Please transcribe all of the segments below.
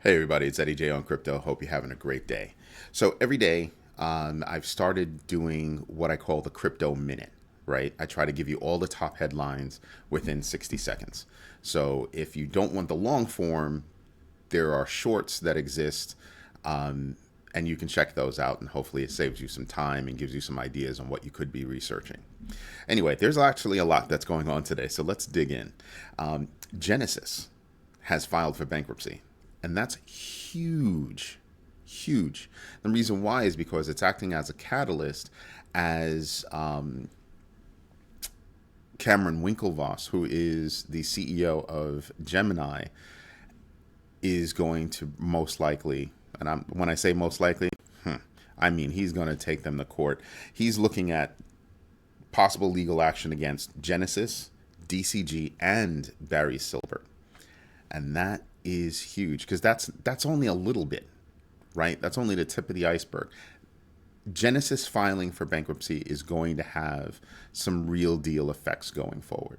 Hey everybody, it's Eddie J on Crypto. Hope you're having a great day. So every day, I've started doing what I call the Crypto Minute, right? I try to give you all the top headlines within 60 seconds. So if you don't want the long form, there are shorts that exist, um, and you can check those out, and hopefully it saves you some time and gives you some ideas on what you could be researching. Anyway, there's actually a lot that's going on today, so let's dig in. Genesis has filed for bankruptcy, and that's huge, huge. The reason why is because it's acting as a catalyst as Cameron Winklevoss, who is the CEO of Gemini, is going to most likely, and when I say most likely, I mean he's going to take them to court. He's looking at possible legal action against Genesis, DCG, and Barry Silbert, and that is huge because that's only a little bit, right? That's only the tip of the iceberg. Genesis filing for bankruptcy is going to have some real deal effects going forward,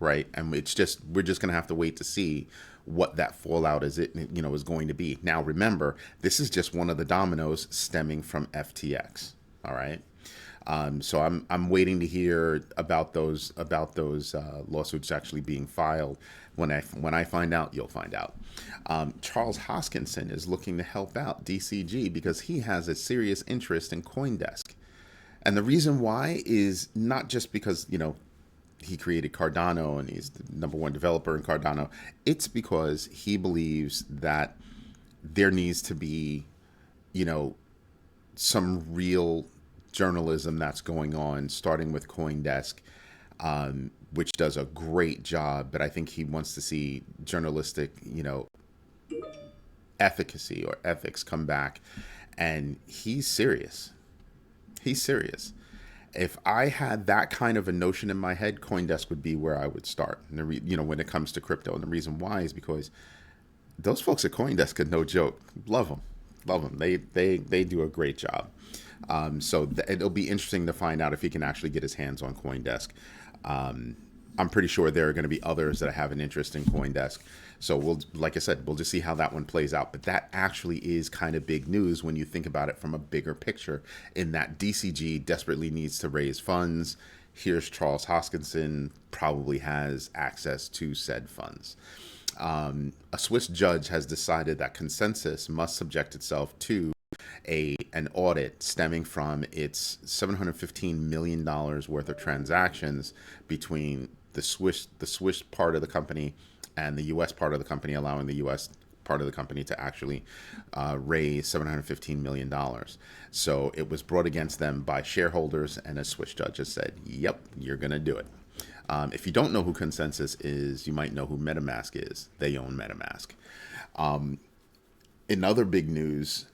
right? And we're just going to have to wait to see what that fallout is going to be. Now, remember, this is just one of the dominoes stemming from FTX. All right. So I'm waiting to hear about those lawsuits actually being filed. When I find out, you'll find out. Charles Hoskinson is looking to help out DCG because he has a serious interest in CoinDesk, and the reason why is not just because he created Cardano and he's the number one developer in Cardano. It's because he believes that there needs to be, some real journalism that's going on, starting with CoinDesk, which does a great job. But I think he wants to see journalistic, efficacy or ethics come back. And he's serious. He's serious. If I had that kind of a notion in my head, CoinDesk would be where I would start. And when it comes to crypto, and the reason why is because those folks at CoinDesk are no joke. Love them, love them. They do a great job. It'll be interesting to find out if he can actually get his hands on CoinDesk. I'm pretty sure there are going to be others that have an interest in CoinDesk. So like I said, we'll just see how that one plays out. But that actually is kind of big news when you think about it from a bigger picture, in that DCG desperately needs to raise funds. Here's Charles Hoskinson, probably has access to said funds. A Swiss judge has decided that ConsenSys must subject itself to an audit stemming from its $715 million worth of transactions between the Swiss part of the company and the U.S. part of the company, allowing the U.S. part of the company to actually raise $715 million. So it was brought against them by shareholders, and a Swiss judge has said, yep, you're going to do it. If you don't know who ConsenSys is, you might know who MetaMask is. They own MetaMask. In other big news,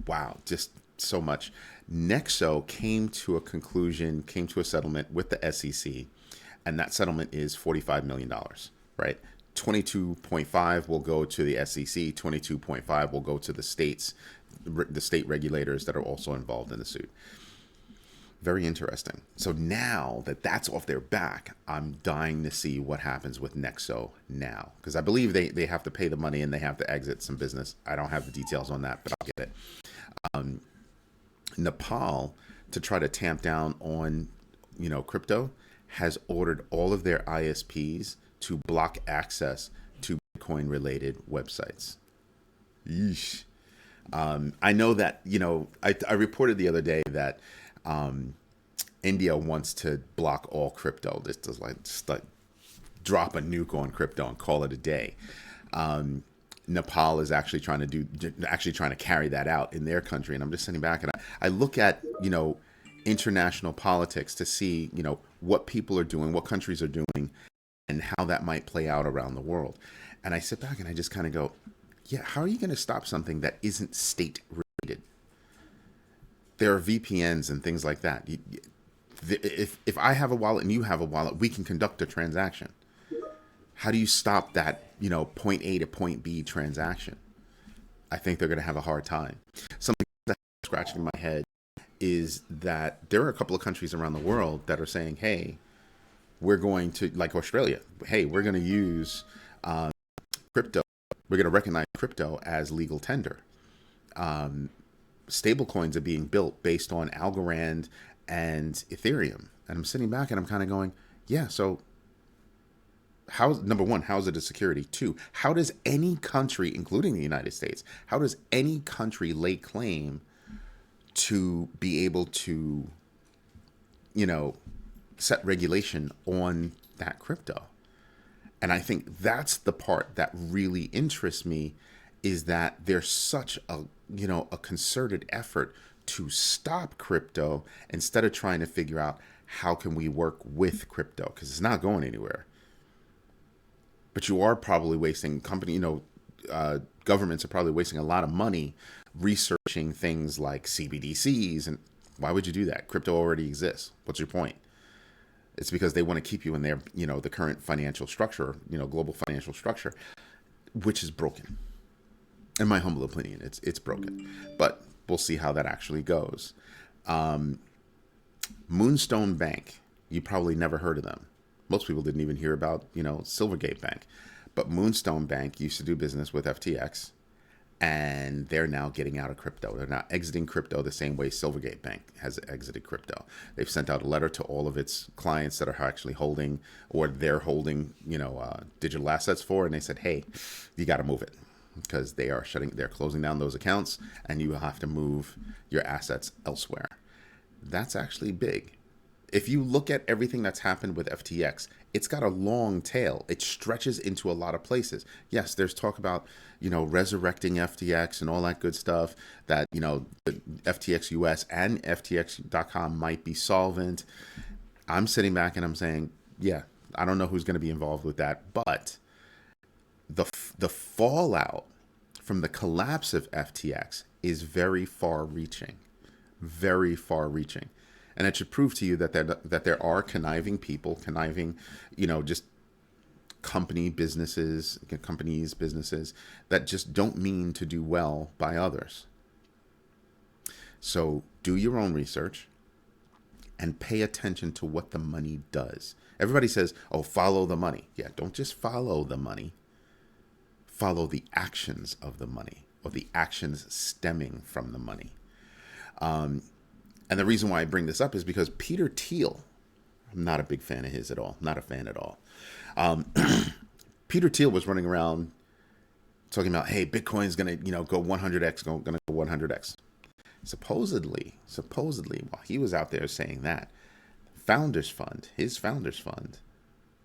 wow, just so much. Nexo came to a settlement with the SEC, and that settlement is $45 million, right? 22.5 will go to the SEC, 22.5 will go to the state regulators that are also involved in the suit. Very interesting. So now that that's off their back, I'm dying to see what happens with Nexo now, because I believe they have to pay the money and they have to exit some business. I don't have the details on that, but I'll get it. Nepal, to try to tamp down on crypto, has ordered all of their ISPs to block access to Bitcoin related websites. Yeesh. I know that I reported the other day that India wants to block all crypto. Just like drop a nuke on crypto and call it a day. Nepal is actually trying to carry that out in their country, and I'm just sitting back and I look at international politics to see what people are doing, what countries are doing, and how that might play out around the world. And I sit back and I just kind of go, yeah, how are you going to stop something that isn't state related? There are VPNs and things like that. If I have a wallet and you have a wallet, we can conduct a transaction. How do you stop that, point A to point B transaction? I think they're going to have a hard time. Something that's scratching my head is that there are a couple of countries around the world that are saying, hey, we're going to, like Australia, hey, we're going to use crypto We're going to recognize crypto as legal tender. Stable coins are being built based on Algorand and Ethereum. And I'm sitting back and I'm kind of going, yeah, so how, number one, how is it a security? Two, how does any country, including the United States, how does any country lay claim to be able to, set regulation on that crypto? And I think that's the part that really interests me, is that there's such a concerted effort to stop crypto instead of trying to figure out how can we work with crypto, because it's not going anywhere. But you are probably wasting governments are probably wasting a lot of money researching things like CBDCs. And why would you do that? Crypto already exists. What's your point? It's because they want to keep you in their, the current financial structure, global financial structure, which is broken. In my humble opinion, it's broken. But we'll see how that actually goes. Moonstone Bank, you probably never heard of them. Most people didn't even hear about, Silvergate Bank. But Moonstone Bank used to do business with FTX, and they're now getting out of crypto. They're now exiting crypto the same way Silvergate Bank has exited crypto. They've sent out a letter to all of its clients that are actually holding, or they're holding, digital assets for, and they said, hey, you got to move it, because they're closing down those accounts, and you have to move your assets elsewhere. That's actually big. If you look at everything that's happened with FTX, it's got a long tail. It stretches into a lot of places. Yes, there's talk about, resurrecting FTX and all that good stuff, that, the FTX US and FTX.com might be solvent. I'm sitting back and I'm saying, yeah, I don't know who's going to be involved with that, but the fallout from the collapse of FTX is very far reaching, very far reaching. And it should prove to you that there are conniving people, just companies, businesses that just don't mean to do well by others. So do your own research and pay attention to what the money does. Everybody says, oh, follow the money. Yeah, don't just follow the money. Follow the actions of the money, or the actions stemming from the money. And the reason why I bring this up is because Peter Thiel, I'm not a big fan of his at all. Not a fan at all. Peter Thiel was running around talking about, hey, Bitcoin's going to, go 100x, going to go 100x. Supposedly, while he was out there saying that, his founders fund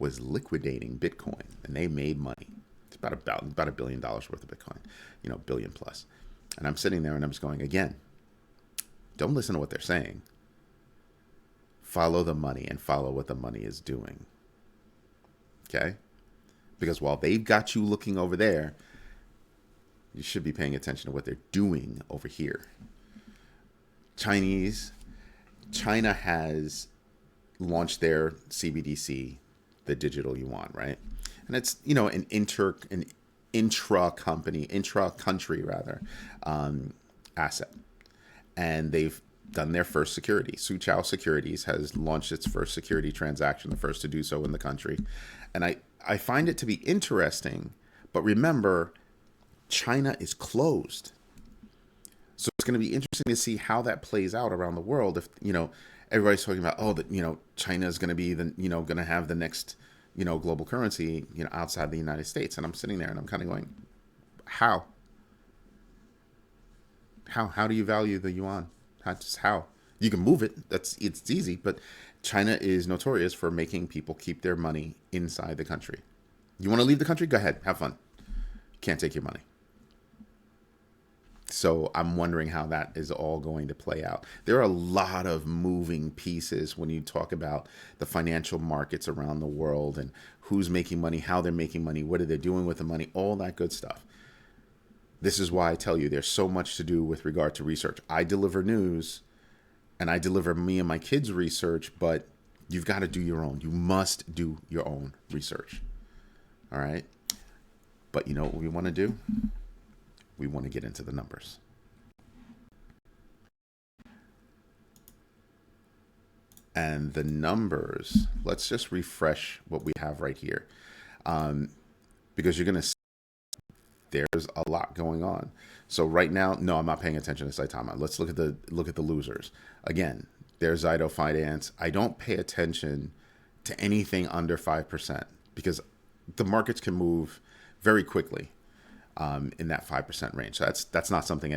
was liquidating Bitcoin, and they made money. It's about $1 billion worth of Bitcoin, billion plus. And I'm sitting there and I'm just going, again, don't listen to what they're saying. Follow the money and follow what the money is doing. Okay? Because while they've got you looking over there, you should be paying attention to what they're doing over here. China has launched their CBDC, the digital yuan, right? And it's, an intra-country asset. And they've done their first security. Suchao Securities has launched its first security transaction, the first to do so in the country. And I find it to be interesting, but remember, China is closed. So it's going to be interesting to see how that plays out around the world. If, everybody's talking about, China is going to be going to have the next, global currency, outside the United States. And I'm sitting there and I'm kind of going, how? How do you value the yuan? How? You can move it. It's easy, but China is notorious for making people keep their money inside the country. You want to leave the country? Go ahead. Have fun. Can't take your money. So I'm wondering how that is all going to play out. There are a lot of moving pieces when you talk about the financial markets around the world, and who's making money, how they're making money, what are they doing with the money, all that good stuff. This is why I tell you there's so much to do with regard to research. I deliver news, and I deliver me and my kids' research, but you've got to do your own. You must do your own research. All right? But you know what we want to do? We want to get into the numbers. And the numbers, let's just refresh what we have right here. Because you're going to see there's a lot going on. So right now, no, I'm not paying attention to Saitama. Let's look at the losers. Again, there's Zyto Finance. I don't pay attention to anything under 5% because the markets can move very quickly in that 5% range. So that's not something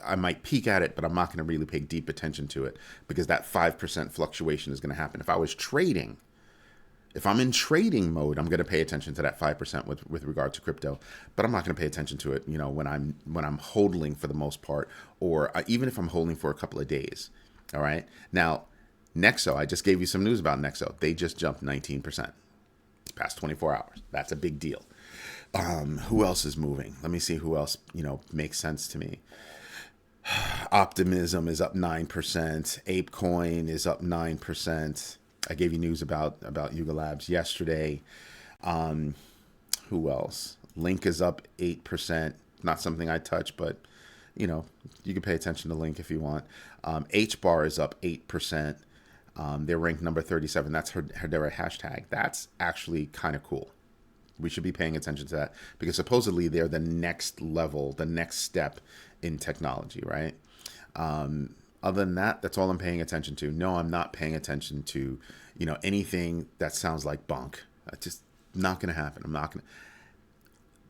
I might peek at it, but I'm not going to really pay deep attention to it because that 5% fluctuation is going to happen. If I was trading, if I'm in trading mode, I'm going to pay attention to that 5% with regard to crypto, but I'm not going to pay attention to it, when I'm holding for the most part, or even if I'm holding for a couple of days. All right. Now, Nexo, I just gave you some news about Nexo. They just jumped 19% past 24 hours. That's a big deal. Who else is moving? Let me see who else, makes sense to me. Optimism is up 9%. ApeCoin is up 9%. I gave you news about Yuga Labs yesterday. Who else? Link is up 8%. Not something I touch, but you can pay attention to Link if you want. HBAR is up 8%. They're ranked number 37. That's their hashtag. That's actually kind of cool. We should be paying attention to that because supposedly they're the next level, the next step in technology, right? Other than that, that's all I'm paying attention to. No, I'm not paying attention to, anything that sounds like bunk. That's just not going to happen. I'm not going to.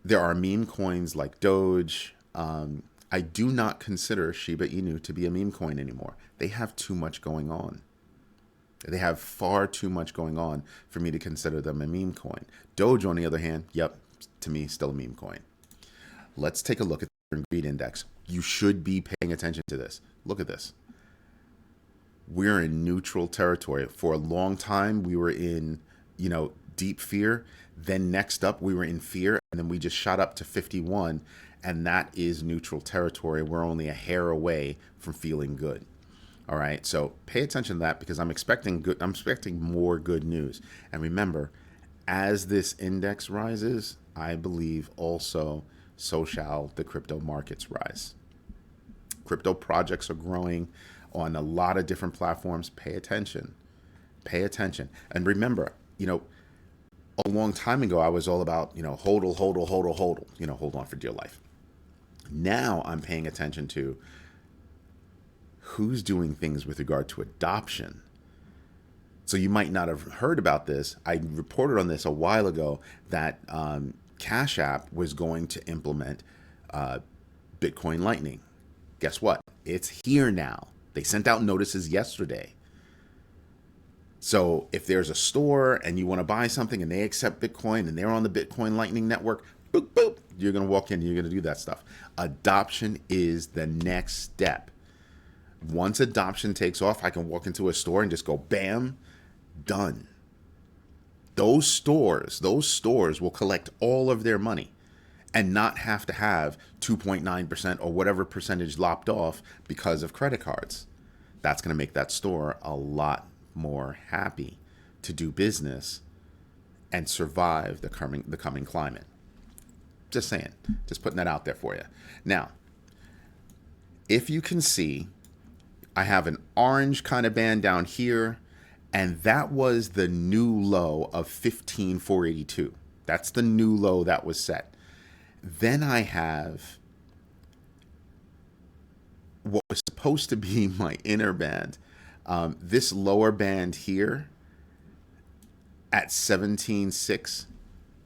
There are meme coins like Doge. I do not consider Shiba Inu to be a meme coin anymore. They have too much going on. They have far too much going on for me to consider them a meme coin. Doge, on the other hand, yep, to me, still a meme coin. Let's take a look at the greed index. You should be paying attention to this. Look at this. We're in neutral territory. For a long time, we were in, deep fear. Then next up, we were in fear, and then we just shot up to 51, and that is neutral territory. We're only a hair away from feeling good. All right, so pay attention to that because I'm expecting more good news. And remember, as this index rises, I believe also so shall the crypto markets rise. Crypto projects are growing on a lot of different platforms. Pay attention. Pay attention. And remember, a long time ago, I was all about, hold on for dear life. Now I'm paying attention to who's doing things with regard to adoption. So you might not have heard about this. I reported on this a while ago that Cash App was going to implement Bitcoin Lightning. Guess what? It's here now. They sent out notices yesterday. So if there's a store and you want to buy something and they accept Bitcoin and they're on the Bitcoin Lightning Network, boop, boop, you're going to walk in and you're going to do that stuff. Adoption is the next step. Once adoption takes off, I can walk into a store and just go, bam, done. Those stores will collect all of their money and not have to have 2.9% or whatever percentage lopped off because of credit cards. That's going to make that store a lot more happy to do business and survive the coming climate. Just saying, just putting that out there for you. Now, if you can see, I have an orange kind of band down here, and that was the new low of 15,482. That's the new low that was set. Then I have what was supposed to be my inner band. This lower band here at 17.6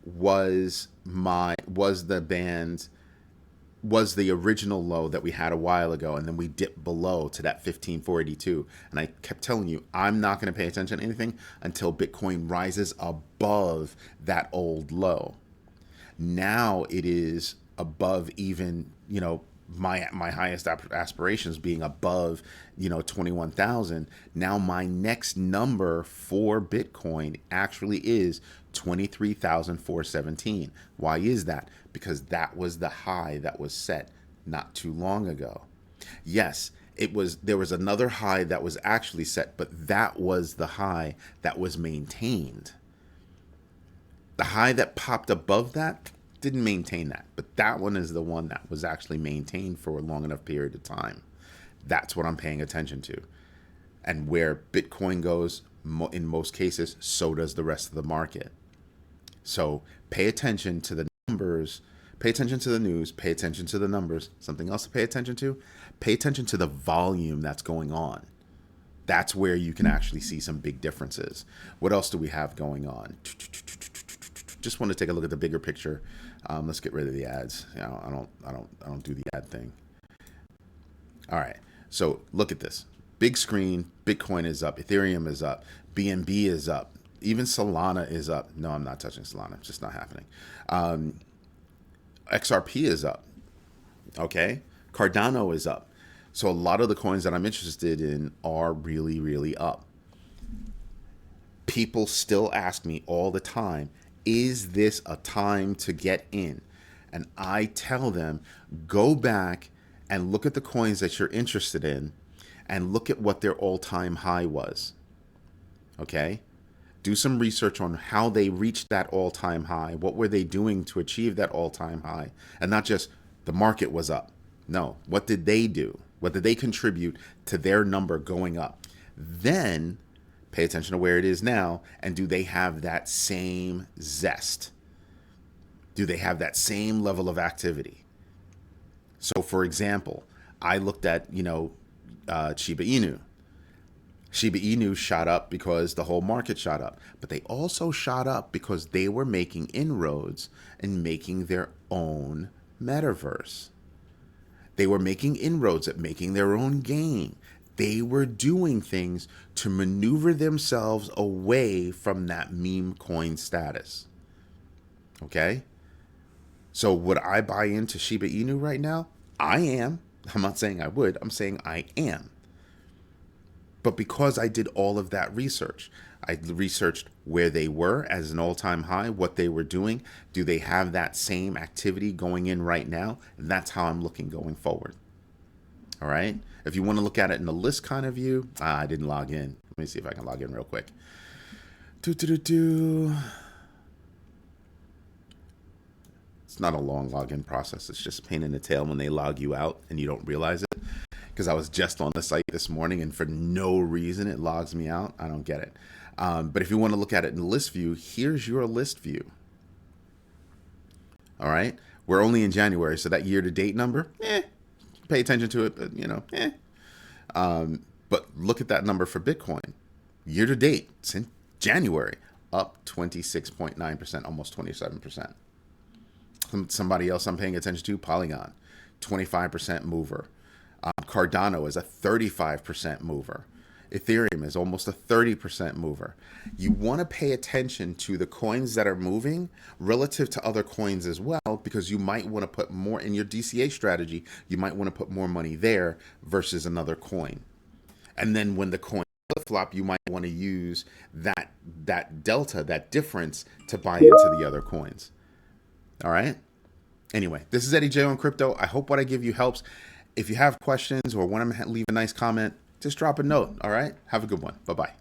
was the original low that we had a while ago, and then we dipped below to that 15,482. And I kept telling you, I'm not going to pay attention to anything until Bitcoin rises above that old low. Now it is above even, my highest aspirations being above, 21,000. Now my next number for Bitcoin actually is 23,417. Why is that? Because that was the high that was set not too long ago. Yes, there was another high that was actually set, but that was the high that was maintained. The high that popped above that didn't maintain that, but that one is the one that was actually maintained for a long enough period of time. That's what I'm paying attention to. And where Bitcoin goes, in most cases, so does the rest of the market. So pay attention to the numbers, Pay attention to the news. Pay attention to the numbers. Something else to pay attention to? Pay attention to the volume that's going on. That's where you can actually see some big differences. What else do we have going on? Just want to take a look at the bigger picture. Let's get rid of the ads. You know, I don't do the ad thing. All right. So look at this. Big screen. Bitcoin is up. Ethereum is up. BNB is up. Even Solana is up. No, I'm not touching Solana. It's just not happening. XRP is up. Okay. Cardano is up. So a lot of the coins that I'm interested in are really, really up. People still ask me all the time, is this a time to get in? And I tell them, go back and look at the coins that you're interested in and look at what their all-time high was. Okay? Do some research on how they reached that all-time high. What were they doing to achieve that all-time high? And not just the market was up. No, what did they do? What did they contribute to their number going up? Then pay attention to where it is now, and do they have that same zest? Do they have that same level of activity? So, for example, I looked at, Shiba Inu. Shiba Inu shot up because the whole market shot up, but they also shot up because they were making inroads and making their own metaverse. They were making inroads at making their own game. They were doing things to maneuver themselves away from that meme coin status. Okay? So would I buy into Shiba Inu right now? I am. I'm not saying I would. I'm saying I am. But because I did all of that research, I researched where they were as an all-time high, what they were doing. Do they have that same activity going in right now? And that's how I'm looking going forward. All right. If you want to look at it in a list kind of view, I didn't log in. Let me see if I can log in real quick. It's not a long login process. It's just a pain in the tail when they log you out and you don't realize it. Because I was just on the site this morning and for no reason it logs me out. I don't get it. But if you want to look at it in the list view, here's your list view. All right. We're only in January, so that year-to-date number, pay attention to it, but, but look at that number for Bitcoin. Year-to-date, since January, up 26.9%, almost 27%. Somebody else I'm paying attention to, Polygon, 25% mover. Cardano is a 35% mover. Ethereum is almost a 30% mover. You want to pay attention to the coins that are moving relative to other coins as well, because you might want to put more in your DCA strategy. You might want to put more money there versus another coin. And then when the coin flip-flop, you might want to use that delta, that difference, to buy into the other coins. All right? Anyway, this is Eddie J on Crypto. I hope what I give you helps. If you have questions or want to leave a nice comment, just drop a note. All right? Have a good one. Bye-bye.